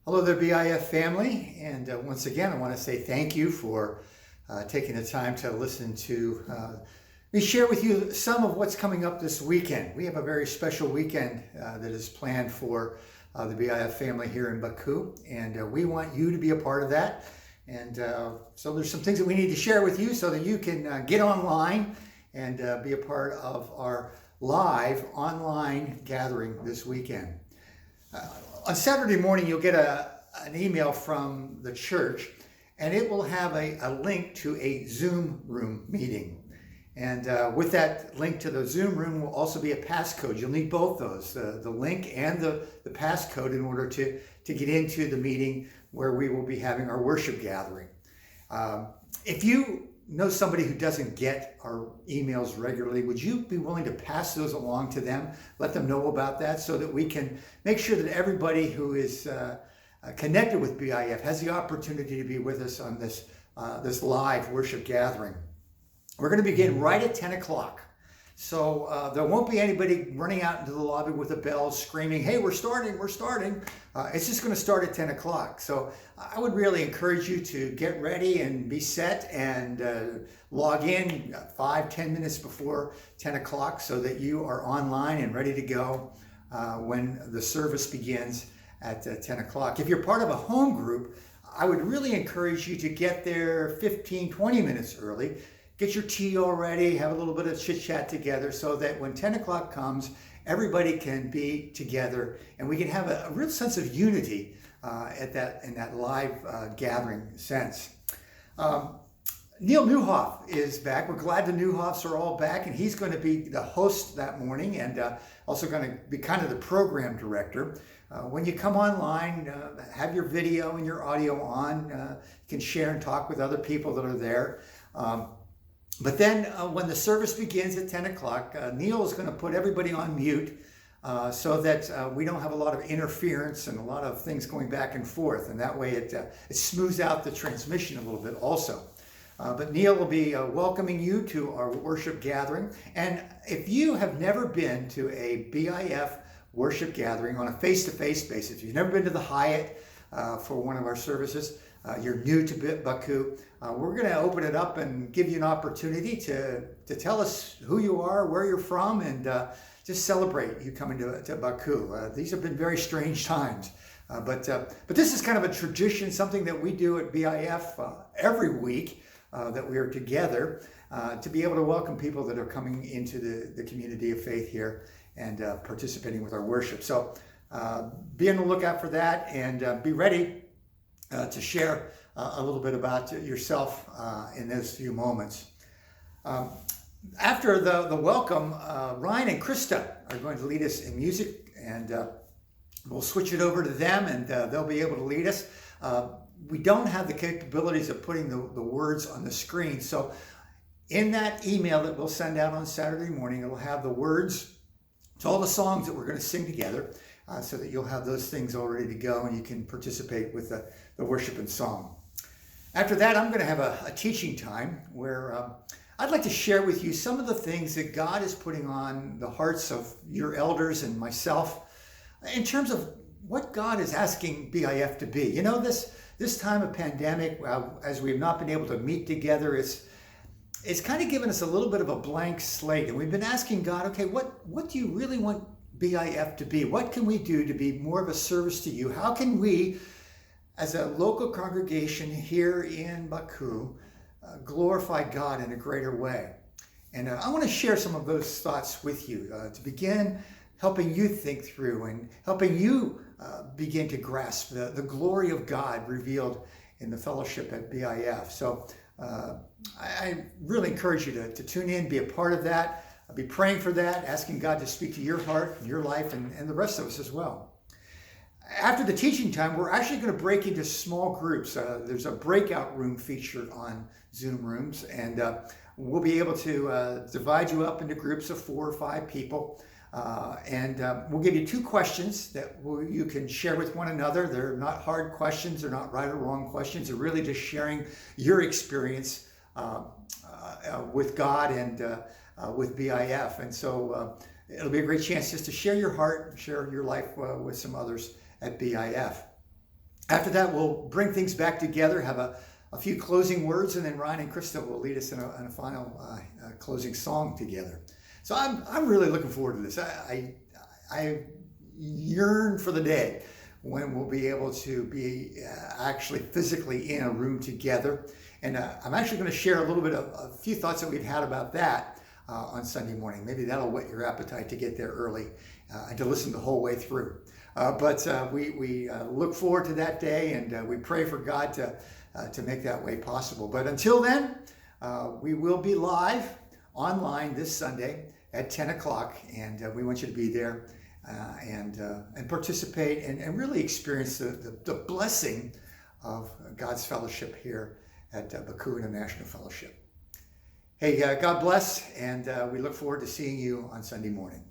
Hello there, BIF family. And once again, I want to say thank you for taking the time to listen to me share with you some of what's coming up this weekend. We have a very special weekend that is planned for the BIF family here in Baku, and we want you to be a part of that. And so there's some things that we need to share with you so that you can get online and be a part of our live online gathering this weekend. On Saturday morning, you'll get an email from the church, and it will have a link to a Zoom room meeting. And with that link to the Zoom room will also be a passcode. You'll need both those, the link and the passcode, in order to get into the meeting where we will be having our worship gathering. If you know somebody who doesn't get our emails regularly, would you be willing to pass those along to them? Let them know about that so that we can make sure that everybody who is connected with BIF has the opportunity to be with us on this live worship gathering. We're going to begin right at 10 o'clock. So there won't be anybody running out into the lobby with a bell screaming, "Hey, we're starting, we're starting." It's just going to start at 10 o'clock. So I would really encourage you to get ready and be set and log in 5-10 minutes before 10 o'clock so that you are online and ready to go when the service begins at 10 o'clock. If you're part of a home group, I would really encourage you to get there 15-20 minutes early. Get your tea all ready, have a little bit of chit chat together so that when 10 o'clock comes, everybody can be together and we can have a real sense of unity in that live gathering sense. Neil Newhoff is back. We're glad the Newhoffs are all back, and he's going to be the host that morning and also going to be kind of the program director. When you come online, have your video and your audio on. You can share and talk with other people that are there. But then when the service begins at 10 o'clock, Neil is going to put everybody on mute so that we don't have a lot of interference and a lot of things going back and forth. And that way it smooths out the transmission a little bit also. But Neil will be welcoming you to our worship gathering. And if you have never been to a BIF worship gathering on a face-to-face basis, if you've never been to the Hyatt for one of our services, you're new to Baku, we're going to open it up and give you an opportunity to tell us who you are, where you're from, and just celebrate you coming to Baku. These have been very strange times, but this is kind of a tradition, something that we do at BIF every week that we are together to be able to welcome people that are coming into the community of faith here and participating with our worship. So be on the lookout for that and be ready to share a little bit about yourself in those few moments. After the welcome, Ryan and Krista are going to lead us in music, and we'll switch it over to them, and they'll be able to lead us. We don't have the capabilities of putting the words on the screen, so in that email that we'll send out on Saturday morning, it'll have the words to all the songs that we're going to sing together, so that you'll have those things all ready to go and you can participate with the worship and song. After that, I'm going to have a teaching time where I'd like to share with you some of the things that God is putting on the hearts of your elders and myself in terms of what God is asking BIF to be. You know, this time of pandemic, as we've not been able to meet together, it's kind of given us a little bit of a blank slate. And we've been asking God, okay, what do you really want BIF to be? What can we do to be more of a service to you? How can we, as a local congregation here in Baku, glorify God in a greater way? And I want to share some of those thoughts with you to begin helping you think through and helping you begin to grasp the glory of God revealed in the fellowship at BIF. So I really encourage you to tune in, be a part of that. I'll be praying for that, asking God to speak to your heart and your life and the rest of us as well. After the teaching time, we're actually going to break into small groups. There's a breakout room featured on Zoom rooms, and we'll be able to divide you up into groups of 4 or 5 people. And we'll give you 2 questions that you can share with one another. They're not hard questions. They're not right or wrong questions. They're really just sharing your experience with God and with BIF. And so it'll be a great chance just to share your heart, share your life with some others at BIF. After that, we'll bring things back together, have a few closing words, and then Ryan and Krista will lead us in a final closing song together. So I'm really looking forward to this. I yearn for the day when we'll be able to be actually physically in a room together. And I'm actually going to share a little bit of a few thoughts that we've had about that on Sunday morning. Maybe that'll whet your appetite to get there early and to listen the whole way through. But we look forward to that day, and we pray for God to make that way possible. But until then, we will be live online this Sunday at 10 o'clock, and we want you to be there and participate and really experience the blessing of God's fellowship here at Baku International Fellowship. Hey, God bless, and we look forward to seeing you on Sunday morning.